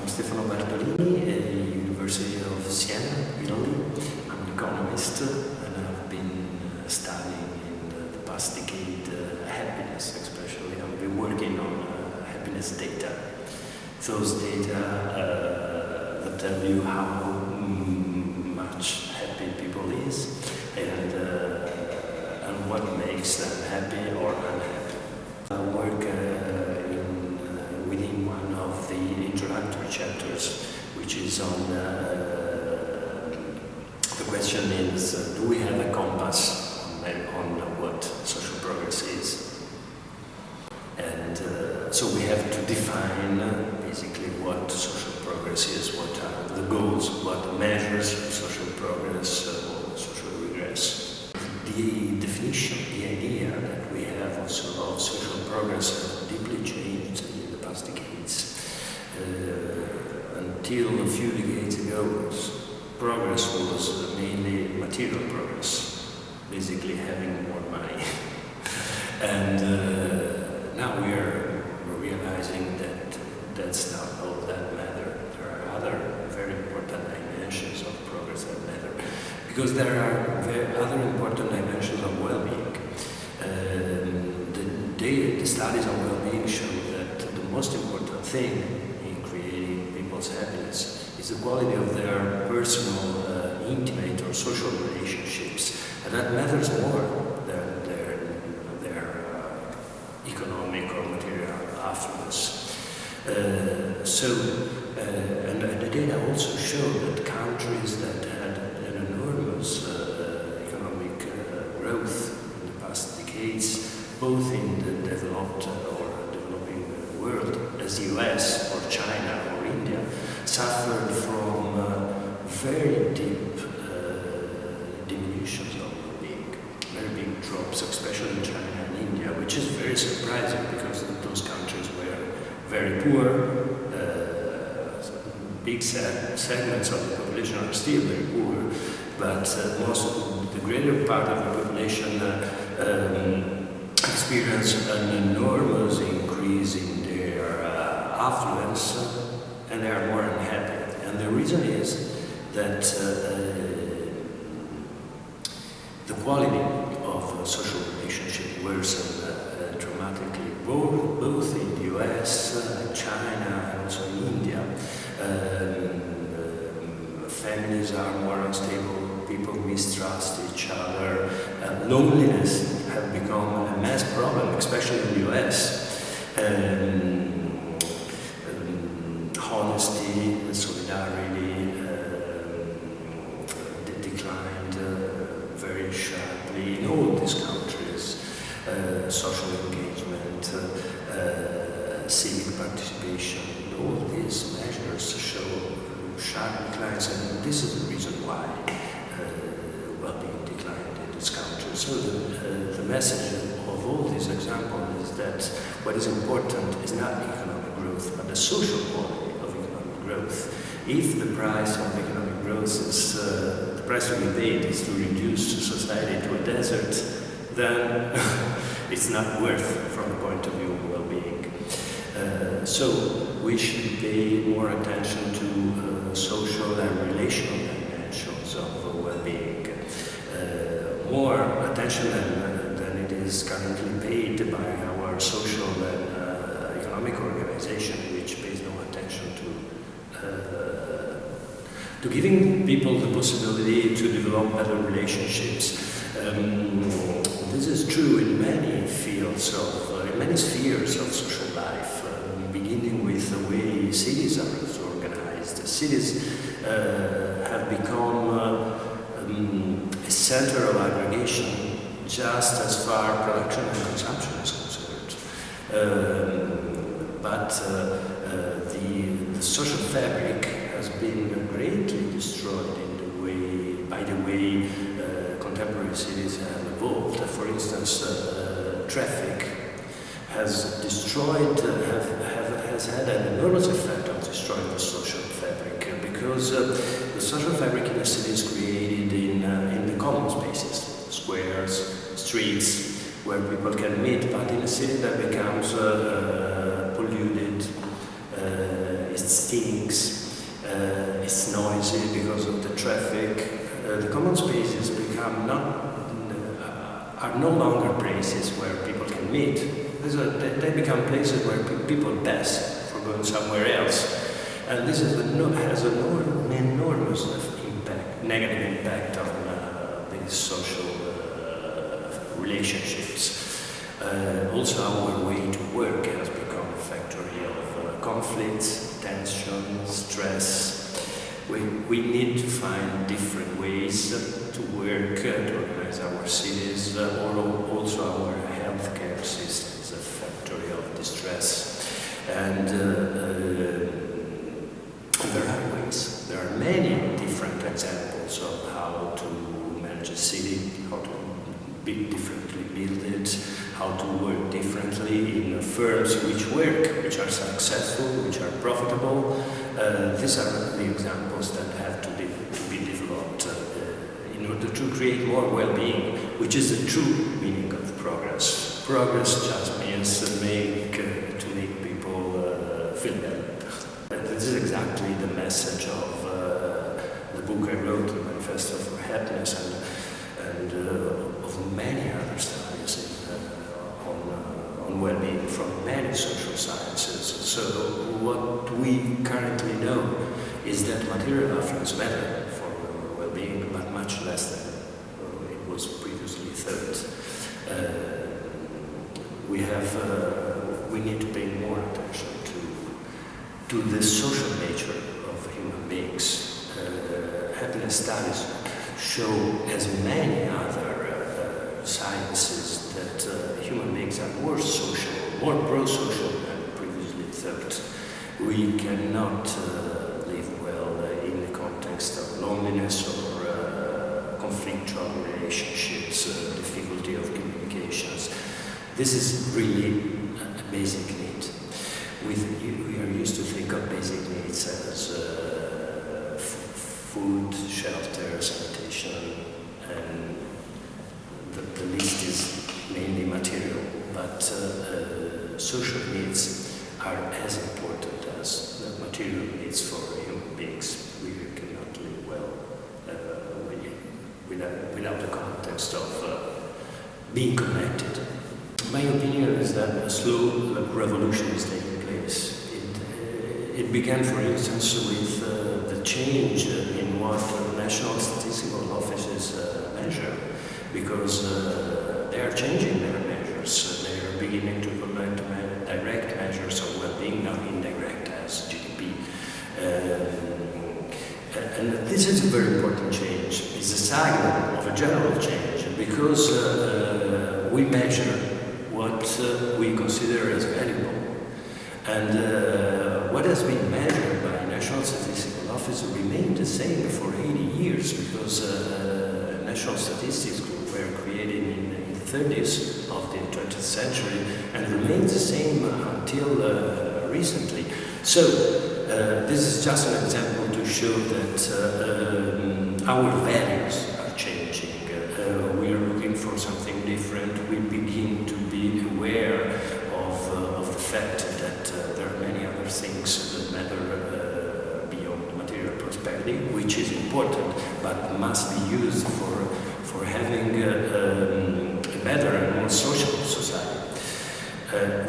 Stefano Bartolini at University of Sienna, Italy. I'm an economist and I've been studying in the past decade happiness, especially. I've been working on happiness data. Those data that tell you how much happy people is and what makes them happy or unhappy. I work within one of the introductory chapters, which is on the question is, do we have a compass on what social progress is? And so we have to define basically what social progress is, what are the goals, what measures social progress or social regress. The definition, the idea that we have also of social progress has deeply changed in the past decades. Until a few decades ago, progress was mainly material progress, basically having more money. And now we are realizing that that's not all that matter. There are other very important dimensions of progress that matter, because there are other important dimensions of well-being. The studies on well-being show that the most important thing in creating people's happiness is the quality of their personal, intimate or social relationships, and that matters more than their economic or material affluence. And the data also show that countries that had an enormous economic growth in the past decades, both in the developed or developing world, as the US or China or India, suffered from very deep diminutions of well-being, very big drops, especially in China and India, which is very surprising because those countries were very poor. Big segments of the population are still very poor, but the greater part of the population experience an enormous increase in their affluence, and they are more unhappy. And the reason is that the quality of social relationship worsened dramatically, both in the US, China, and also in India. Families are more unstable, people mistrust each other, loneliness have become a mass problem, especially in the US. Honesty, solidarity declined very sharply in all these countries. Social engagement, civic participation, all these measures show sharp declines, and this is the reason why well-being declined in this country. So the message of all these examples is that what is important is not economic growth, but the social quality of economic growth. If the price of economic growth is the price to be paid is to reduce society to a desert, then it's not worth from the point of view of well-being. So we should pay more attention to social and relational dimensions of well-being, more attention than it is currently paid by our social and economic organization, which pays no attention to giving people the possibility to develop better relationships. This is true in many fields in many spheres of social life, beginning with the way cities are organized. Cities have become a center of aggregation just as far production and consumption is concerned. But the social fabric has been greatly destroyed by the way contemporary cities have evolved. For instance, traffic has destroyed, has had an enormous effect on destroying the social fabric, because the social fabric in a city is created in the common spaces, squares, streets, where people can meet, but in a city that becomes polluted, it stinks, it's noisy because of the traffic. The common spaces are no longer places where people can meet. They become places where people pass for going somewhere else. And this has an enormous negative impact on these social relationships. Also, our way to work has become a factory of conflicts, tension, stress. We need to find different ways to work, to organize our cities, or also our healthcare system is a factory of distress. And there are ways, there are many different examples of how to manage a city, how to be differently build it, how to work differently in firms which work, which are successful, which are profitable. These are the examples that have to be developed in order to create more well-being, which is the true meaning of progress. Progress just means to make people feel better. This is exactly the message of the book I wrote, the Manifesto for Happiness, and of many other studies on well-being from many social sciences. So what we currently know is that material affluence matter for well-being, but much less than it was previously thought. We need to pay more attention to the social nature of human beings. Happiness studies show, as many other sciences, that human beings are more social, more pro-social than previously thought. We cannot live well in the context of loneliness or conflictual relationships, difficulty of communications. This is really a basic need. We are used to think of basic needs as food, shelter, sanitation, and the list is mainly material, but social needs are as important as the material needs for human beings. We cannot live well without the context of being connected. My opinion is that a slow revolution is taking place. It began, for instance, with the change in what national statistical offices measure, because they are changing their measures. They are beginning to collect direct measures of well-being, not indirect as GDP. And this is a very important change. It's a sign of a general change, because we measure what we consider as valuable. And what has been measured by National Statistical Office remained the same for 80 years, because national statistics were created in the 30s of the 20th century and remained the same until recently. So this is just an example to show that our values are changing. We are looking for something different. We begin to be aware of the fact that there are many other things that matter beyond the material perspective, which is important, but must be used for having a better and more social society,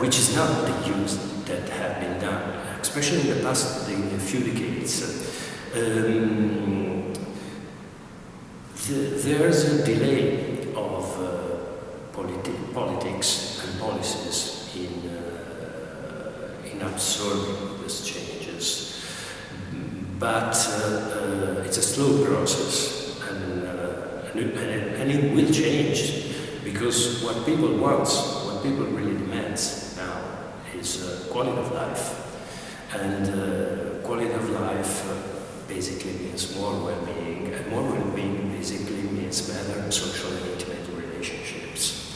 which is not the use that have been done, especially in the past few decades. There's a delay of politics and policies in absorbing these changes, but it's a slow process, and it will change, because what people want, what people really demand now is quality of life, and quality of life basically means more well-being, and more well-being basically means better social and intimate relationships.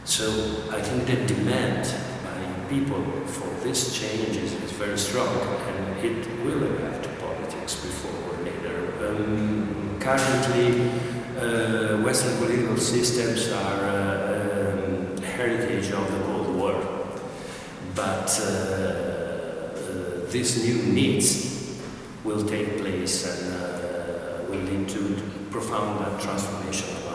So I think the demand by people for this change is very strong, and it will arrive to politics before or later. Currently, Western political systems are heritage of the Cold War, but these new needs will take place and will lead to profound transformation of